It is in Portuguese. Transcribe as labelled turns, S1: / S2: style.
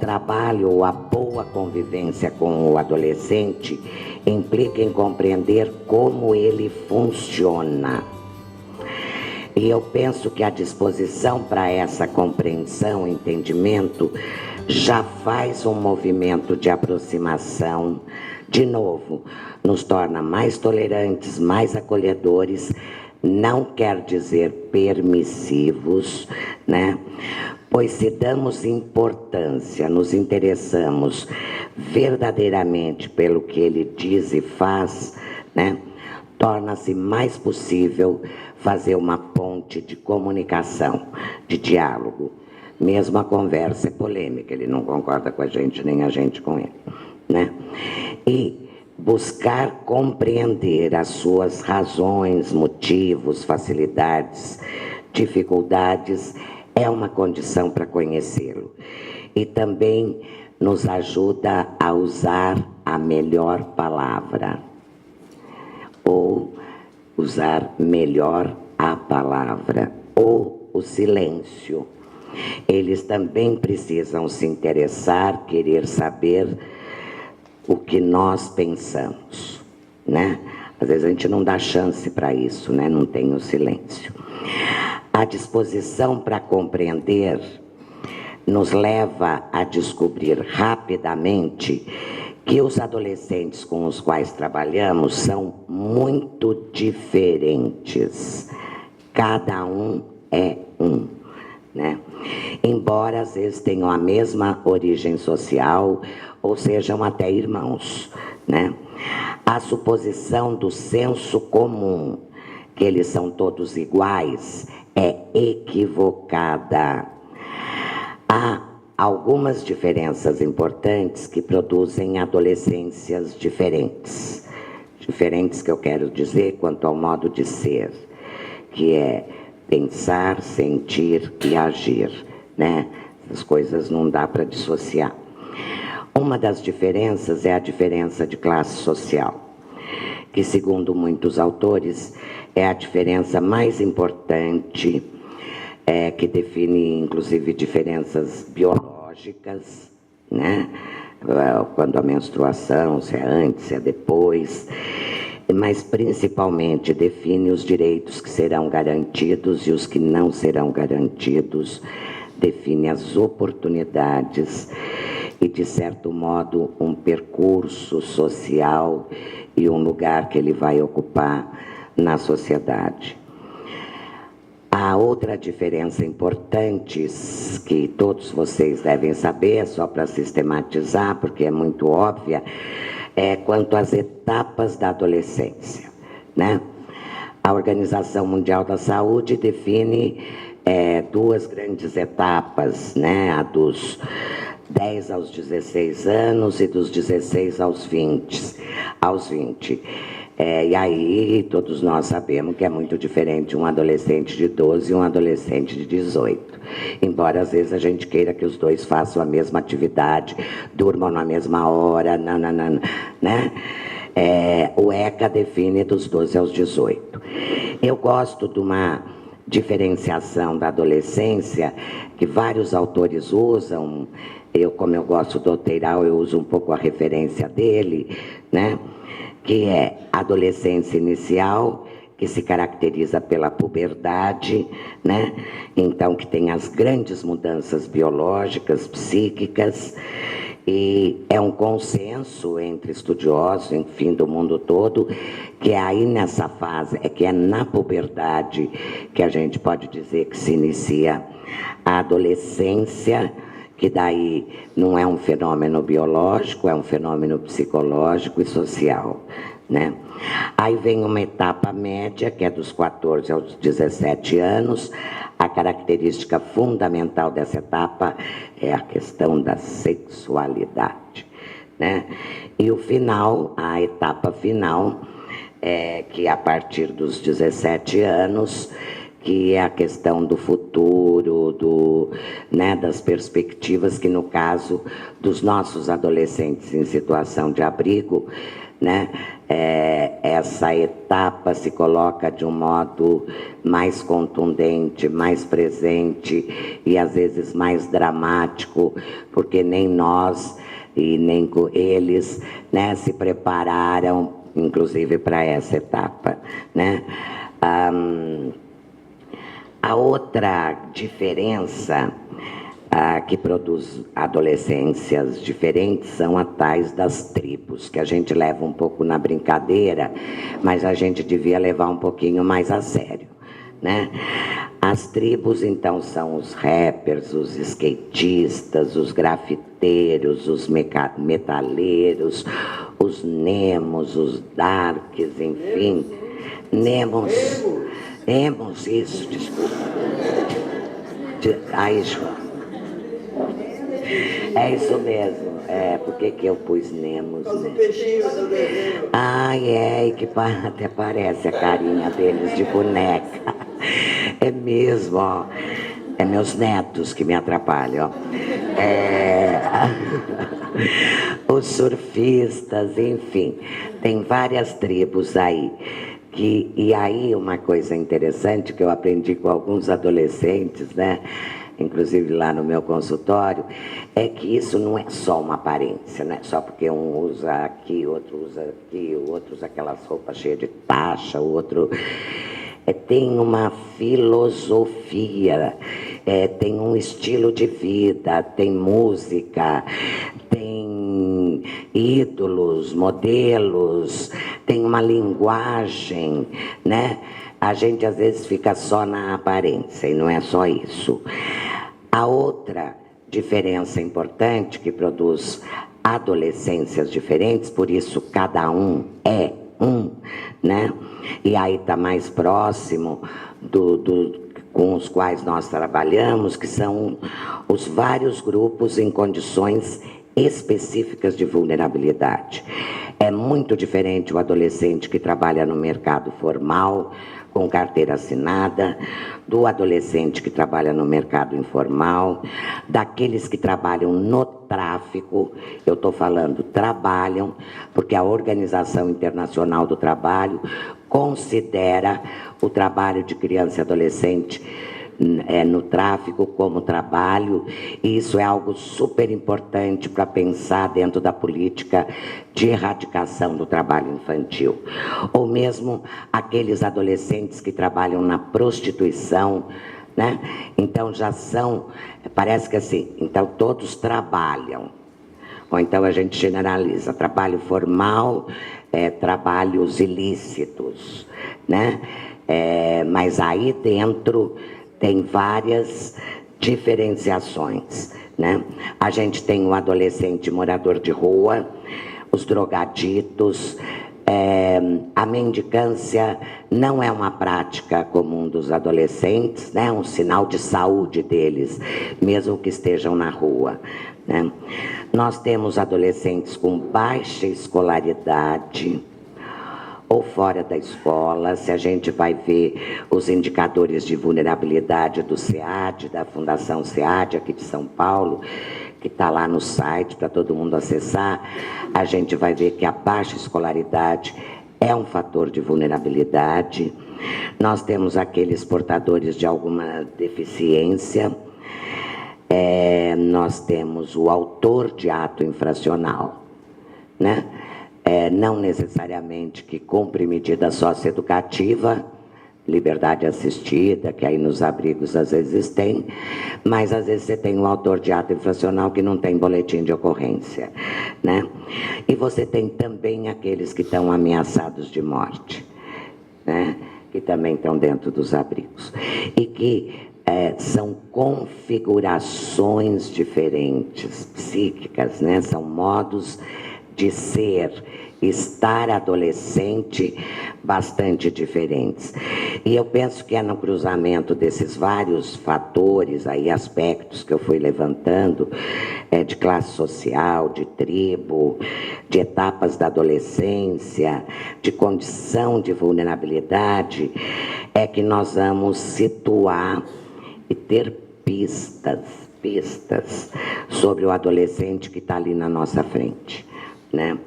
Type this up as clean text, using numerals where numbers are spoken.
S1: trabalho ou a boa convivência com o adolescente implica em compreender como ele funciona. E eu penso que a disposição para essa compreensão, entendimento, já faz um movimento de aproximação, de novo, nos torna mais tolerantes, mais acolhedores, não quer dizer permissivos, né? Pois se damos importância, nos interessamos verdadeiramente pelo que ele diz e faz, né? Torna-se mais possível fazer uma ponte de comunicação, de diálogo. Mesmo a conversa é polêmica, ele não concorda com a gente, nem a gente com ele, né? E buscar compreender as suas razões, motivos, facilidades, dificuldades, é uma condição para conhecê-lo. E também nos ajuda a usar a melhor palavra, ou usar melhor a palavra, ou o silêncio. Eles também precisam se interessar, querer saber o que nós pensamos, né? Às vezes a gente não dá chance para isso, né? Não tem o silêncio. A disposição para compreender nos leva a descobrir rapidamente que os adolescentes com os quais trabalhamos são muito diferentes. Cada um é um, né? Embora às vezes tenham a mesma origem social ou sejam até irmãos, né? A suposição do senso comum, que eles são todos iguais, é equivocada. Há algumas diferenças importantes que produzem adolescências diferentes. Diferentes que eu quero dizer quanto ao modo de ser, que é pensar, sentir e agir, né? Essas coisas não dá para dissociar. Uma das diferenças é a diferença de classe social, que segundo muitos autores é a diferença mais importante, que define inclusive diferenças biológicas, né? Quando a menstruação, se é antes, se é depois, mas principalmente define os direitos que serão garantidos e os que não serão garantidos, define as oportunidades e, de certo modo, um percurso social e um lugar que ele vai ocupar na sociedade. A outra diferença importante que todos vocês devem saber, só para sistematizar, porque é muito óbvia, é quanto às etapas da adolescência, né? A Organização Mundial da Saúde define duas grandes etapas, né? A dos 10 aos 16 anos e dos 16 aos 20. E aí todos nós sabemos que é muito diferente um adolescente de 12 e um adolescente de 18. Embora às vezes a gente queira que os dois façam a mesma atividade, durmam na mesma hora, né? O ECA define dos 12 aos 18. Eu gosto de uma diferenciação da adolescência que vários autores usam. Como eu gosto do Oteiral, eu uso um pouco a referência dele, né? Que é a adolescência inicial, que se caracteriza pela puberdade, né? Então, que tem as grandes mudanças biológicas, psíquicas, e é um consenso entre estudiosos, enfim, do mundo todo, que é aí nessa fase, que é na puberdade que a gente pode dizer que se inicia a adolescência, que daí não é um fenômeno biológico, é um fenômeno psicológico e social, né? Aí vem uma etapa média, que é dos 14 aos 17 anos. A característica fundamental dessa etapa é a questão da sexualidade, né? E o final, a etapa final, que a partir dos 17 anos, que é a questão do futuro, né, das perspectivas, que no caso dos nossos adolescentes em situação de abrigo, né? Essa etapa se coloca de um modo mais contundente, mais presente e às vezes mais dramático, porque nem nós e nem eles, né, se prepararam, inclusive, para essa etapa, né? A outra diferença que produz adolescências diferentes são as tais das tribos, que a gente leva um pouco na brincadeira, mas a gente devia levar um pouquinho mais a sério, né? As tribos, então, são os rappers, os skatistas, os grafiteiros, os metaleiros, os nemos, os darks, enfim. Emos, isso, desculpa. Aí, João. É isso mesmo. Por que eu pus Nemos, né? Que até parece a carinha deles de boneca. É mesmo, ó. É meus netos que me atrapalham, ó. Os surfistas, enfim. Tem várias tribos aí. E aí uma coisa interessante que eu aprendi com alguns adolescentes, né? Inclusive lá no meu consultório, é que isso não é só uma aparência, não é só porque um usa aqui, outro usa aqui, o outro usa aquelas roupas cheias de taxa, o outro tem uma filosofia, tem um estilo de vida, tem música, tem ídolos, modelos, tem uma linguagem, né? A gente às vezes fica só na aparência e não é só isso. A outra diferença importante que produz adolescências diferentes, por isso cada um é um, né? E aí está mais próximo com os quais nós trabalhamos, que são os vários grupos em condições específicas de vulnerabilidade. É muito diferente o adolescente que trabalha no mercado formal, com carteira assinada, do adolescente que trabalha no mercado informal, daqueles que trabalham no tráfico. Eu estou falando trabalham, porque a Organização Internacional do Trabalho considera o trabalho de criança e adolescente no tráfico como trabalho, e isso é algo super importante para pensar dentro da política de erradicação do trabalho infantil. Ou mesmo aqueles adolescentes que trabalham na prostituição, né? Então já são, parece que assim, então todos trabalham. Ou então a gente generaliza, trabalho formal, trabalhos ilícitos, né? Mas aí dentro tem várias diferenciações, né? A gente tem o adolescente morador de rua, os drogaditos, a mendicância não é uma prática comum dos adolescentes, né? É um sinal de saúde deles, mesmo que estejam na rua, né? Nós temos adolescentes com baixa escolaridade, ou fora da escola. Se a gente vai ver os indicadores de vulnerabilidade do SEAD, da Fundação SEAD, aqui de São Paulo, que está lá no site para todo mundo acessar, a gente vai ver que a baixa escolaridade é um fator de vulnerabilidade. Nós temos aqueles portadores de alguma deficiência, nós temos o autor de ato infracional, né? Não necessariamente que cumpre medida socioeducativa, liberdade assistida, que aí nos abrigos às vezes tem, mas às vezes você tem um autor de ato infracional que não tem boletim de ocorrência, né? E você tem também aqueles que estão ameaçados de morte, né? Que também estão dentro dos abrigos. E que são configurações diferentes, psíquicas, né? São modos de estar adolescente bastante diferentes. E eu penso que é no cruzamento desses vários fatores, aí, aspectos que eu fui levantando, de classe social, de tribo, de etapas da adolescência, de condição de vulnerabilidade, é que nós vamos situar e ter pistas sobre o adolescente que está ali na nossa frente, né?